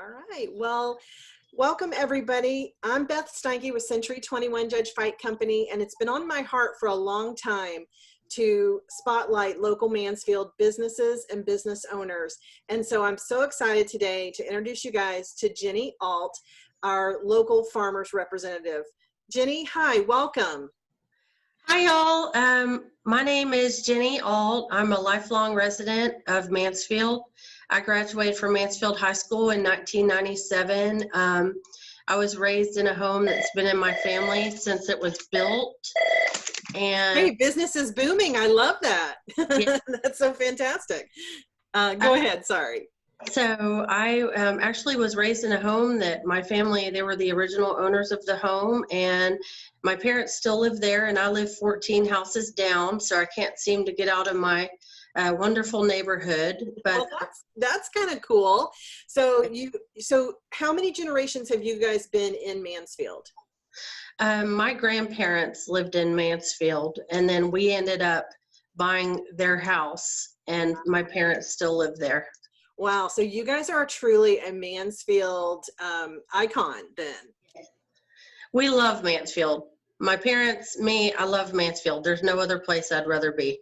All right. Well, welcome everybody. I'm Beth Steinke with Century 21 Judge Fight Company, and it's been on my heart for a long time to spotlight local Mansfield businesses and business owners. And so I'm so excited today to introduce you guys to Jenni Alt, our local farmers representative. Jenni, hi, welcome. Hi, y'all. My name is Jenni Alt. I'm a lifelong resident of Mansfield. I graduated from Mansfield High School in 1997. I was raised in a home that's been in my family since it was built. And hey, business is booming. I love that. Yeah. That's so fantastic. Go ahead, sorry. So I actually was raised in a home that my family, they were the original owners of the home, and my parents still live there, and I live 14 houses down, so I can't seem to get out of my wonderful neighborhood. But well, that's kind of cool. So how many generations have you guys been in Mansfield? My grandparents lived in Mansfield, and then we ended up buying their house, and my parents still live there. Wow, so you guys are truly a Mansfield icon then. We love Mansfield. My parents, me, I love Mansfield. There's no other place I'd rather be.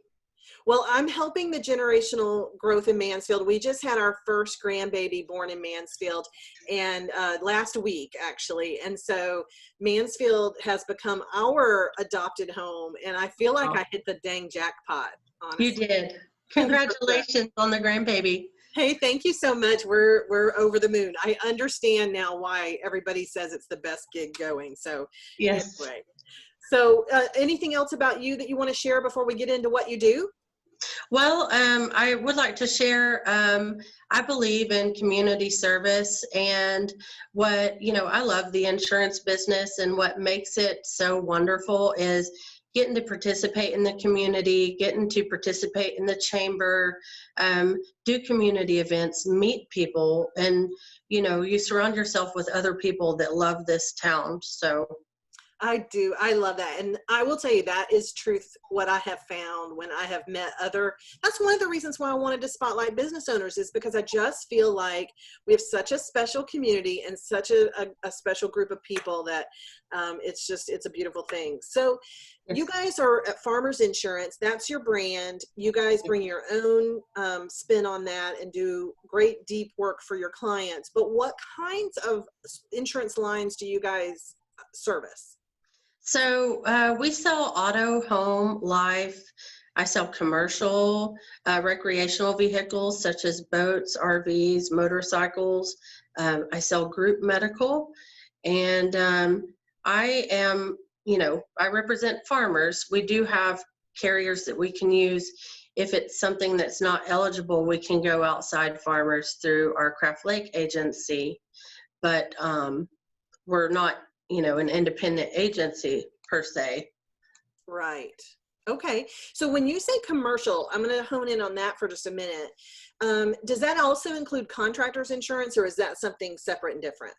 Well, I'm helping the generational growth in Mansfield. We just had our first grandbaby born in Mansfield, and last week actually. And so Mansfield has become our adopted home, and I feel like I hit the dang jackpot, honestly. You did. Congratulations on the grandbaby. Hey, thank you so much. We're over the moon. I understand now why everybody says it's the best gig going. So yes. Anyway. So anything else about you that you want to share before we get into what you do? Well, I would like to share, I believe in community service, and I love the insurance business, and what makes it so wonderful is getting to participate in the community, getting to participate in the chamber, do community events, meet people, and, you surround yourself with other people that love this town. So I do. I love that. And I will tell you, that is truth, what I have found when I have met that's one of the reasons why I wanted to spotlight business owners, is because I just feel like we have such a special community and such a special group of people that it's a beautiful thing. So you guys are at Farmers Insurance. That's your brand. You guys bring your own spin on that and do great deep work for your clients. But what kinds of insurance lines do you guys service? So we sell auto, home, life. I sell commercial, recreational vehicles such as boats, RVs, motorcycles. I sell group medical, and I represent farmers. We do have carriers that we can use. If it's something that's not eligible, we can go outside farmers through our Craft Lake agency, but we're not an independent agency per se. Right. Okay. So when you say commercial, I'm going to hone in on that for just a minute. Does that also include contractors insurance, or is that something separate and different?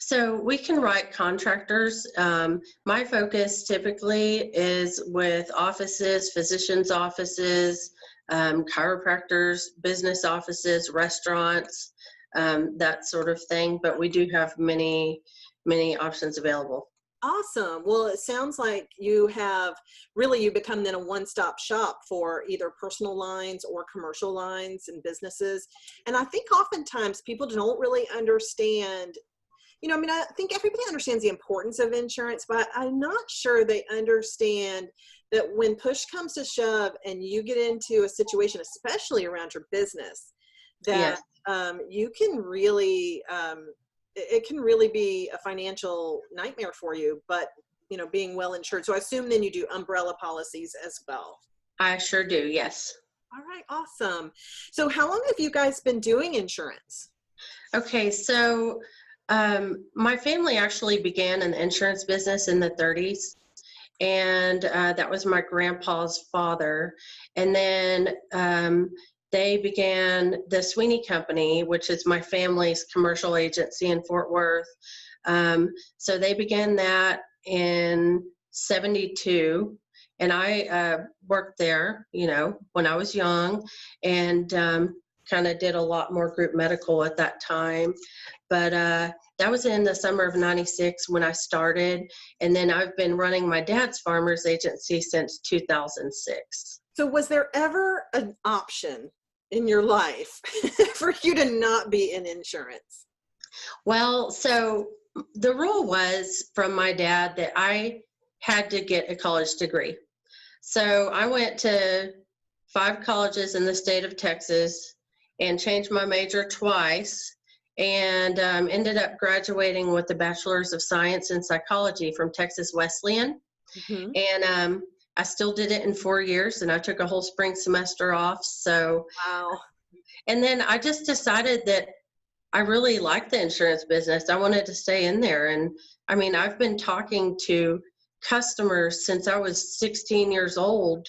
So we can write contractors. My focus typically is with offices, physicians' offices, chiropractors, business offices, restaurants, that sort of thing. But we do have many options available. Awesome. Well, it sounds like you become then a one-stop shop for either personal lines or commercial lines and businesses. And I think oftentimes people don't really understand, I think everybody understands the importance of insurance, but I'm not sure they understand that when push comes to shove and you get into a situation, especially around your business, that you can really, it can really be a financial nightmare for you, but being well insured. So I assume then you do umbrella policies as well. I sure do. Yes. All right. Awesome. So how long have you guys been doing insurance? Okay. So my family actually began an insurance business in the 30s, and that was my grandpa's father. And then they began the Sweeney Company, which is my family's commercial agency in Fort Worth. So they began that in 72, and I worked there, when I was young, and kind of did a lot more group medical at that time. But that was in the summer of '96 when I started. And then I've been running my dad's farmers agency since 2006. So was there ever an option in your life for you to not be in insurance? Well, so the rule was from my dad that I had to get a college degree. So I went to 5 colleges in the state of Texas and changed my major twice, and ended up graduating with a Bachelor's of Science in Psychology from Texas Wesleyan. Mm-hmm. And I still did it in 4 years, and I took a whole spring semester off. So, Wow. and then I just decided that I really liked the insurance business. I wanted to stay in there. And I mean, I've been talking to customers since I was 16 years old,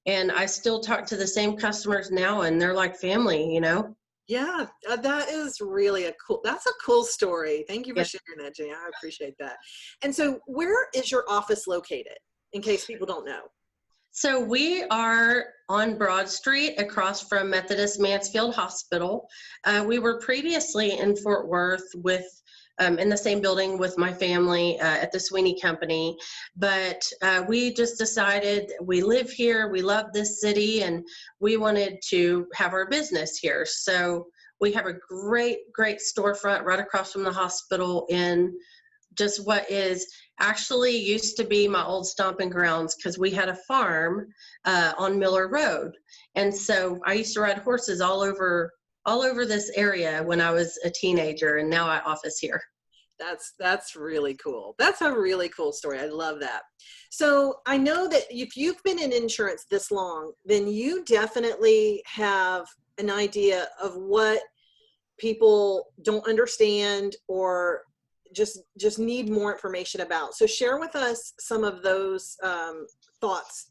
and I still talk to the same customers now, and they're like family, you know? Yeah, that is really that's a cool story. Thank you for Yeah. sharing that, Jenny. I appreciate that. And so where is your office located, in case people don't know? So we are on Broad Street across from Methodist Mansfield Hospital. We were previously in Fort Worth with in the same building with my family at the Sweeney Company, but we just decided we live here, we love this city, and we wanted to have our business here. So we have a great storefront right across from the hospital in just what is actually used to be my old stomping grounds, because we had a farm on Miller Road. And so I used to ride horses all over this area when I was a teenager, and now I office here. That's really cool. That's a really cool story. I love that. So I know that if you've been in insurance this long, then you definitely have an idea of what people don't understand or just need more information about. So share with us some of those thoughts.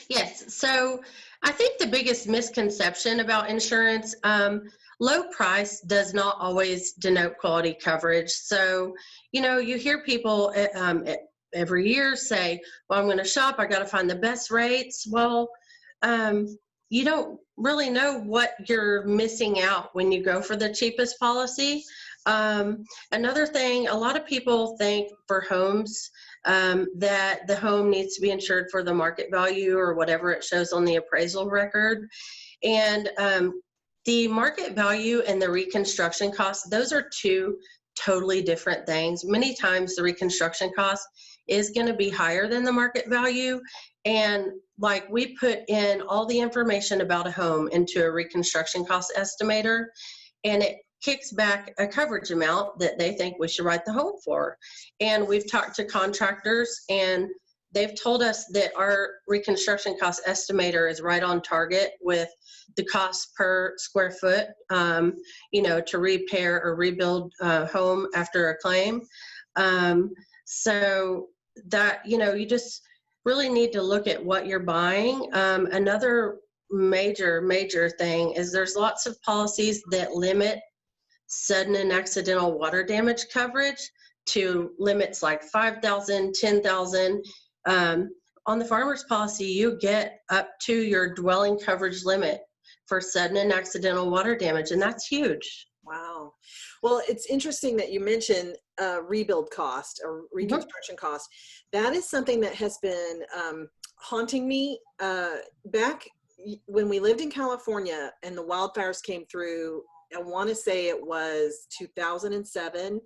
Yes. So I think the biggest misconception about insurance, low price does not always denote quality coverage. So, you know, you hear people every year say, well, I'm going to shop, I got to find the best rates. Well, you don't really know what you're missing out when you go for the cheapest policy. Another thing, a lot of people think for homes that the home needs to be insured for the market value or whatever it shows on the appraisal record. And the market value and the reconstruction costs, those are two totally different things. Many times the reconstruction cost is going to be higher than the market value. And like we put in all the information about a home into a reconstruction cost estimator, and it kicks back a coverage amount that they think we should write the home for. And we've talked to contractors, and they've told us that our reconstruction cost estimator is right on target with the cost per square foot, you know, to repair or rebuild a home after a claim. So that, you know, you just really need to look at what you're buying. Another major thing is there's lots of policies that limit sudden and accidental water damage coverage to limits like 5,000, 10,000. On the farmer's policy, you get up to your dwelling coverage limit for sudden and accidental water damage, and that's huge. Wow. Well, it's interesting that you mentioned rebuild cost or reconstruction cost. That is something that has been haunting me. Back when we lived in California and the wildfires came through, I want to say it was 2007,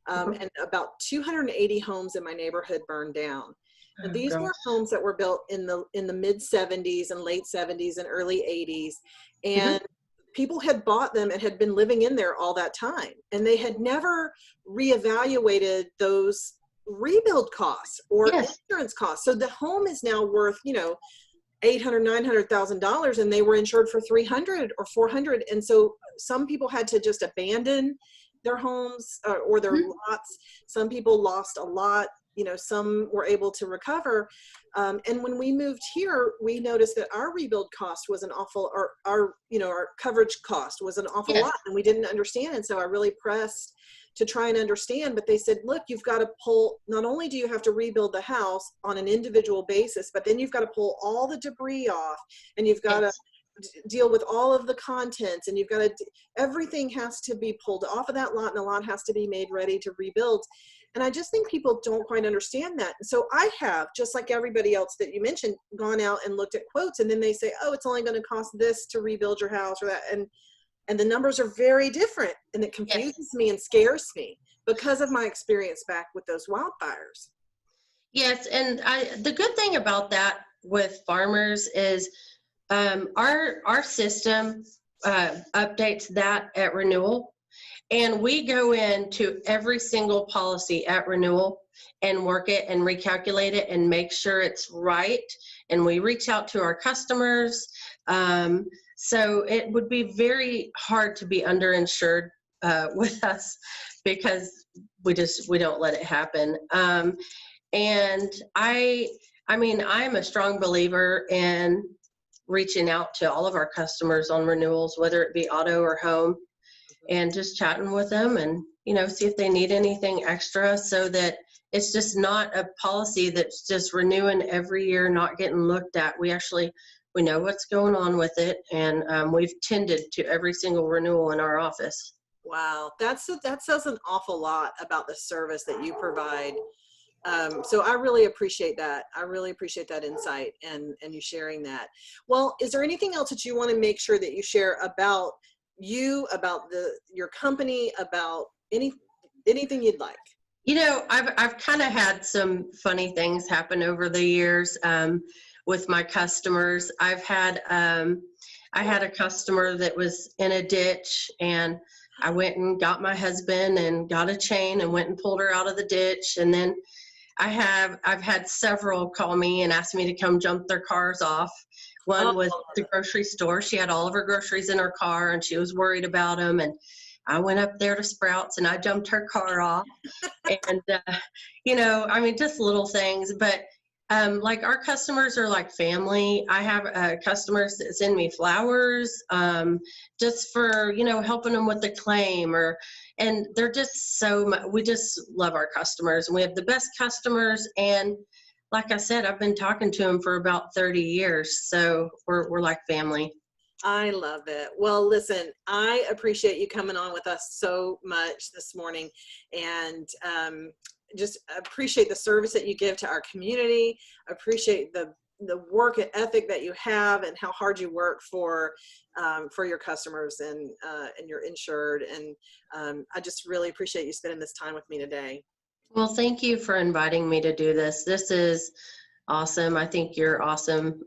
and about 280 homes in my neighborhood burned down. And these were homes that were built in the mid 70s and late 70s and early 80s. And people had bought them and had been living in there all that time. And they had never reevaluated those rebuild costs or insurance costs. So the home is now worth, you know, $800,000, $900,000, and they were insured for $300,000 or $400,000. And so some people had to just abandon their homes or their lots. Some people lost a lot. You know, some were able to recover. And when we moved here, we noticed that our rebuild cost was an awful, our coverage cost was an awful lot, and we didn't understand. And so I really pressed to try and understand, but they said, look, you've got to pull, not only do you have to rebuild the house on an individual basis, but then you've got to pull all the debris off, and you've got to deal with all of the contents, and you've got to, everything has to be pulled off of that lot, and the lot has to be made ready to rebuild. And I just think people don't quite understand that. So I have, just like everybody else that you mentioned, gone out and looked at quotes, and then they say, oh, it's only going to cost this to rebuild your house or that. And the numbers are very different, and it confuses me and scares me because of my experience back with those wildfires. Yes, and the good thing about that with farmers is our system updates that at renewal, and we go into every single policy at renewal and work it and recalculate it and make sure it's right, and we reach out to our customers. So it would be very hard to be underinsured with us, because we don't let it happen. And I mean, I'm a strong believer in reaching out to all of our customers on renewals, whether it be auto or home, and just chatting with them and, you know, see if they need anything extra, so that it's just not a policy that's just renewing every year, not getting looked at. We know what's going on with it, and we've tended to every single renewal in our office. Wow, that says an awful lot about the service that you provide. So I really appreciate that. I really appreciate that insight and you sharing that. Well, is there anything else that you want to make sure that you share about you, about your company, about anything you'd like? You know, I've kind of had some funny things happen over the years with my customers. I had a customer that was in a ditch, and I went and got my husband and got a chain and went and pulled her out of the ditch. And then I've had several call me and ask me to come jump their cars off. One was the grocery store. She had all of her groceries in her car, and she was worried about them. And I went up there to Sprouts and I jumped her car off. And, you know, I mean, just little things, but like our customers are like family. I have customers that send me flowers just for, you know, helping them with the claim, and they're just so much, we just love our customers, and we have the best customers. And like I said, I've been talking to them for about 30 years. So we're like family. I love it. Well, listen, I appreciate you coming on with us so much this morning, and just appreciate the service that you give to our community. Appreciate the work and ethic that you have, and how hard you work for your customers and your insured. And I just really appreciate you spending this time with me today. Well, thank you for inviting me to do this. This is awesome. I think you're awesome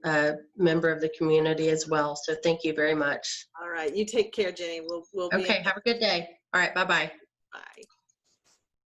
member of the community as well. So thank you very much. All right. You take care, Jenny. We'll be okay. Have a good day. All right. Bye-bye.